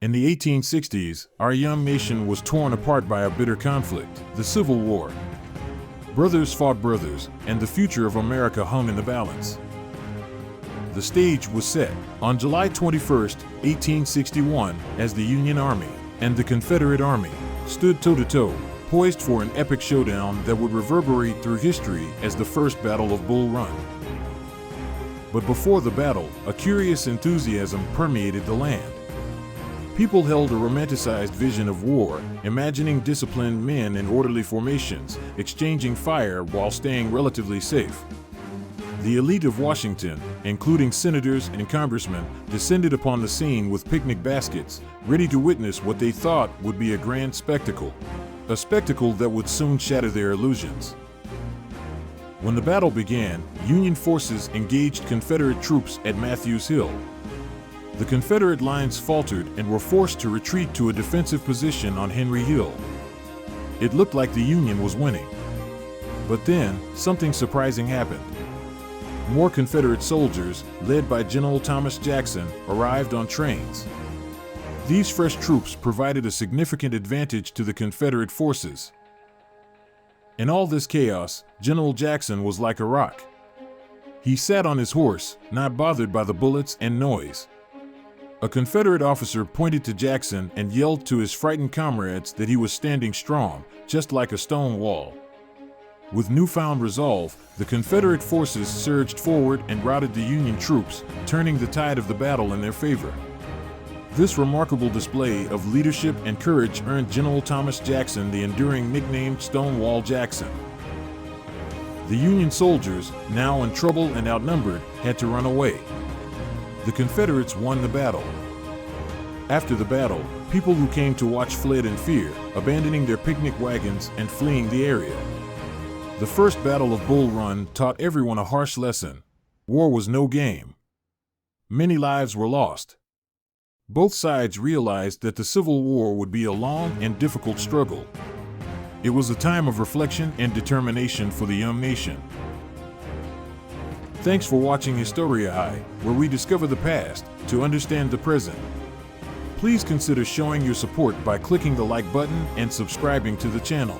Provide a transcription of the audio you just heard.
In the 1860s, our young nation was torn apart by a bitter conflict, the Civil War. Brothers fought brothers, and the future of America hung in the balance. The stage was set on July 21, 1861, as the Union Army and the Confederate Army stood toe-to-toe, poised for an epic showdown that would reverberate through history as the First Battle of Bull Run. But before the battle, a curious enthusiasm permeated the land. People held a romanticized vision of war, imagining disciplined men in orderly formations, exchanging fire while staying relatively safe. The elite of Washington, including senators and congressmen, descended upon the scene with picnic baskets, ready to witness what they thought would be a grand spectacle, a spectacle that would soon shatter their illusions. When the battle began, Union forces engaged Confederate troops at Matthews Hill. The Confederate lines faltered and were forced to retreat to a defensive position on Henry Hill. It looked like the Union was winning. But then, something surprising happened. More Confederate soldiers, led by General Thomas Jackson, arrived on trains. These fresh troops provided a significant advantage to the Confederate forces. In all this chaos, General Jackson was like a rock. He sat on his horse, not bothered by the bullets and noise. A Confederate officer pointed to Jackson and yelled to his frightened comrades that he was standing strong, just like a stone wall. With newfound resolve, the Confederate forces surged forward and routed the Union troops, turning the tide of the battle in their favor. This remarkable display of leadership and courage earned General Thomas Jackson the enduring nickname Stonewall Jackson. The Union soldiers, now in trouble and outnumbered, had to run away. The Confederates won the battle. After the battle, people who came to watch fled in fear, abandoning their picnic wagons and fleeing the area. The First Battle of Bull Run taught everyone a harsh lesson. War was no game. Many lives were lost. Both sides realized that the Civil War would be a long and difficult struggle. It was a time of reflection and determination for the young nation. Thanks for watching Historia High, where we discover the past to understand the present. Please consider showing your support by clicking the like button and subscribing to the channel.